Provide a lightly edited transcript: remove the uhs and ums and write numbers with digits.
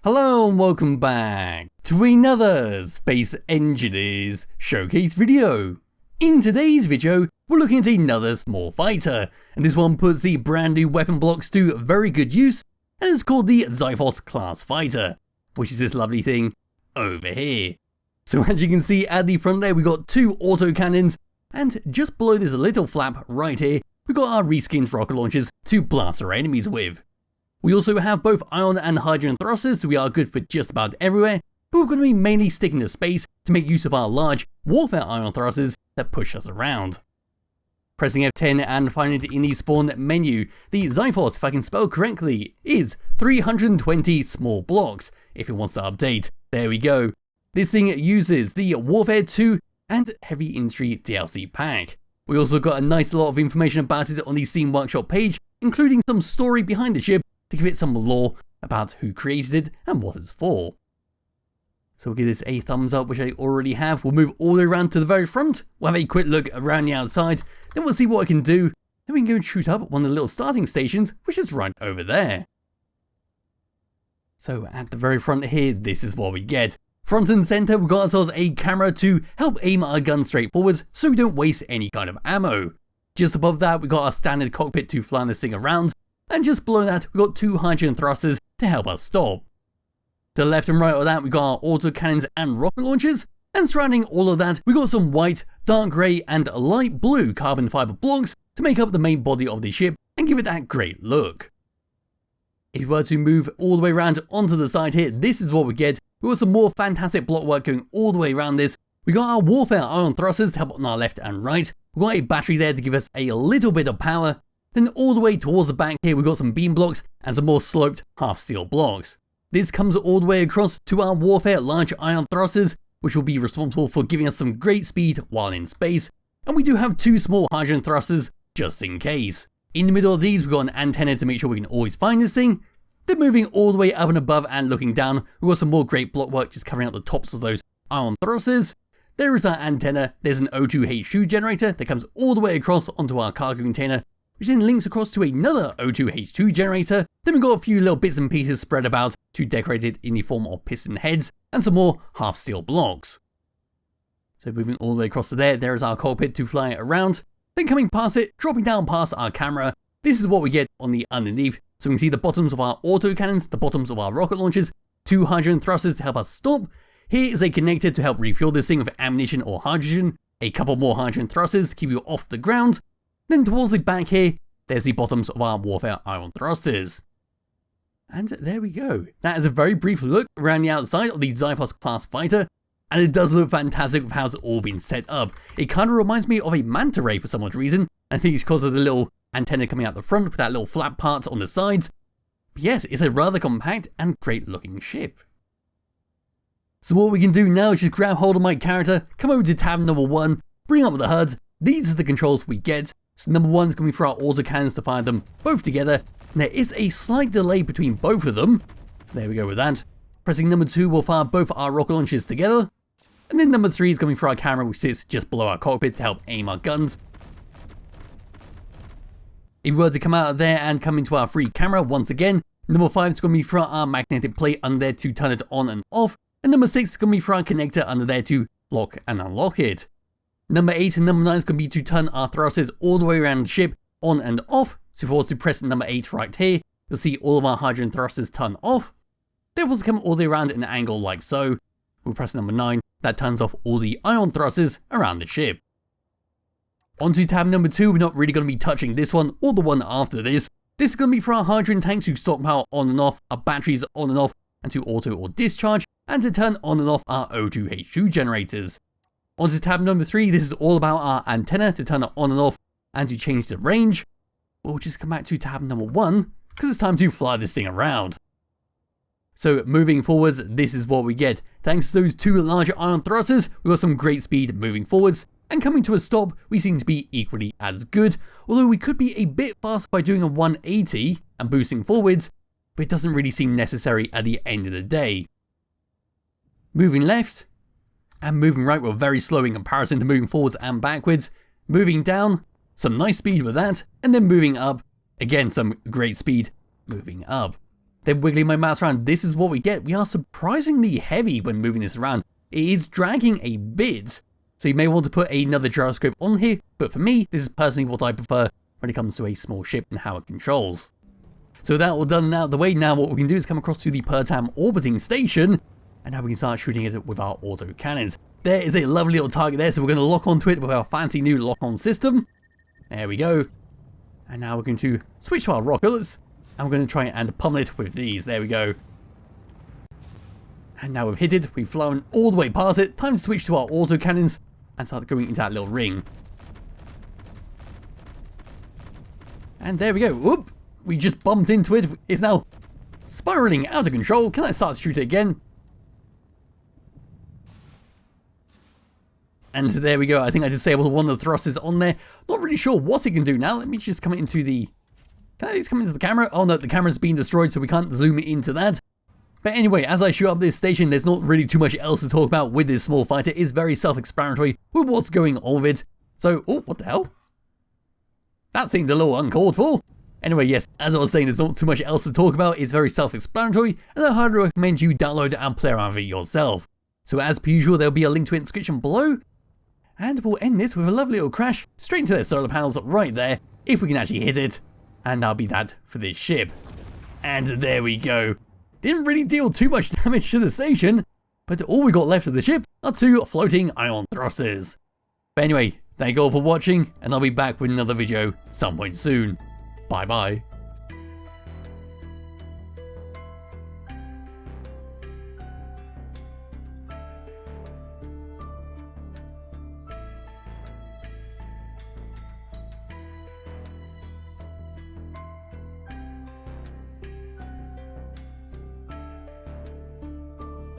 Hello and welcome back to another Space Engineers Showcase video. In today's video, we're looking at another small fighter, and this one puts the brand new weapon blocks to very good use, and it's called the Xiphos Class Fighter, which is this lovely thing over here. So as you can see at the front there, we got two autocannons, and just below this little flap right here, we got our reskinned rocket launchers to blast our enemies with. We also have both ion and hydrogen thrusters, so we are good for just about everywhere, but we're going to be mainly sticking to space to make use of our large warfare ion thrusters that push us around. Pressing F10 and finding it in the spawn menu, the Xiphos, if I can spell correctly, is 320 small blocks. If it wants to update, there we go. This thing uses the Warfare 2 and Heavy Industry DLC pack. We also got a nice lot of information about it on the Steam Workshop page, including some story behind the ship, to give it some lore about who created it and what it's for. So we'll give this a thumbs up, which I already have. We'll move all the way around to the very front. We'll have a quick look around the outside. Then we'll see what I can do. Then we can go and shoot up one of the little starting stations, which is right over there. So at the very front here, this is what we get. Front and center, we've got ourselves a camera to help aim our gun straight forwards so we don't waste any kind of ammo. Just above that, we've got our standard cockpit to fly this thing around. And just below that, we've got two hydrogen thrusters to help us stop. To the left and right of that, we've got our autocannons and rocket launchers. And surrounding all of that, we've got some white, dark grey and light blue carbon fibre blocks to make up the main body of the ship and give it that great look. If you were to move all the way around onto the side here, this is what we get. We've got some more fantastic block work going all the way around this. We got our warfare ion thrusters to help on our left and right. We've got a battery there to give us a little bit of power. Then all the way towards the back here, we've got some beam blocks and some more sloped half steel blocks. This comes all the way across to our warfare large ion thrusters, which will be responsible for giving us some great speed while in space. And we do have two small hydrogen thrusters just in case. In the middle of these, we've got an antenna to make sure we can always find this thing. Then moving all the way up and above and looking down, we've got some more great block work just covering out the tops of those ion thrusters. There is our antenna. There's an O2H2 generator that comes all the way across onto our cargo container, which then links across to another O2H2 generator. Then we've got a few little bits and pieces spread about to decorate it in the form of piston heads and some more half steel blocks. So moving all the way across to there is our cockpit to fly around. Then coming past it, dropping down past our camera, this is what we get on the underneath. So we can see the bottoms of our autocannons, the bottoms of our rocket launchers, two hydrogen thrusters to help us stop. Here is a connector to help refuel this thing with ammunition or hydrogen, a couple more hydrogen thrusters to keep you off the ground. Then towards the back here, there's the bottoms of our warfare ion thrusters. And there we go. That is a very brief look around the outside of the Xiphos Class Fighter, and it does look fantastic with how it's all been set up. It kind of reminds me of a manta ray for some odd reason. I think it's because of the little antenna coming out the front with that little flap part on the sides. But yes, it's a rather compact and great looking ship. So what we can do now is just grab hold of my character, come over to tab number 1, bring up the HUD. These are the controls we get. So number 1 is going to be for our autocannons to fire them both together. And there is a slight delay between both of them. So there we go with that. Pressing number 2 will fire both our rocket launchers together. And then number 3 is going to be for our camera, which sits just below our cockpit to help aim our guns. If we were to come out of there and come into our free camera once again, number 5 is going to be for our magnetic plate under there to turn it on and off. And number 6 is going to be for our connector under there to lock and unlock it. Number 8 and number 9 is going to be to turn our thrusters all the way around the ship on and off. So if we was to press number 8 right here, you'll see all of our hydrogen thrusters turn off. They will come all the way around in an angle like so. We'll press number 9, that turns off all the ion thrusters around the ship. Onto tab number 2, we're not really going to be touching this one or the one after this. This is going to be for our hydrogen tanks to stockpile on and off, our batteries on and off, and to auto or discharge, and to turn on and off our O2H2 generators. Onto tab number 3, this is all about our antenna to turn it on and off and to change the range. We'll just come back to tab number 1 because it's time to fly this thing around. So moving forwards, this is what we get. Thanks to those two larger ion thrusters, we've got some great speed moving forwards, and coming to a stop, we seem to be equally as good, although we could be a bit fast by doing a 180 and boosting forwards, but it doesn't really seem necessary at the end of the day. Moving left, and moving right were very slow in comparison to moving forwards and backwards. Moving down, some nice speed with that, and then moving up, again some great speed moving up. Then wiggling my mouse around, this is what we get. We are surprisingly heavy when moving this around. It is dragging a bit, so you may want to put another gyroscope on here, but for me, this is personally what I prefer when it comes to a small ship and how it controls. So with that all done and out of the way, now what we can do is come across to the Pertam orbiting station, and now we can start shooting it with our auto cannons. There is a lovely little target there, so we're going to lock onto it with our fancy new lock-on system. There we go. And now we're going to switch to our rockets, and we're going to try and pummel it with these. There we go. And now we've hit it, we've flown all the way past it. Time to switch to our auto cannons and start going into that little ring. And there we go. Whoop! We just bumped into it. It's now spiraling out of control. Can I start to shoot it again? And there we go. I think I disabled one of the thrusters on there. Not really sure what it can do now. Let me just come into the... Can I just come into the camera? Oh no, the camera's been destroyed, so we can't zoom into that. But anyway, as I shoot up this station, there's not really too much else to talk about with this small fighter. It is very self-explanatory with what's going on with it. So, oh, what the hell? That seemed a little uncalled for. Anyway, yes, as I was saying, there's not too much else to talk about. It's very self-explanatory, and I highly recommend you download and play around with it yourself. So as per usual, there'll be a link to it in the description below. And we'll end this with a lovely little crash straight into their solar panels right there, if we can actually hit it. And that'll be that for this ship. And there we go. Didn't really deal too much damage to the station, but all we got left of the ship are 2 floating ion thrusters. But anyway, thank you all for watching, and I'll be back with another video some point soon. Bye bye.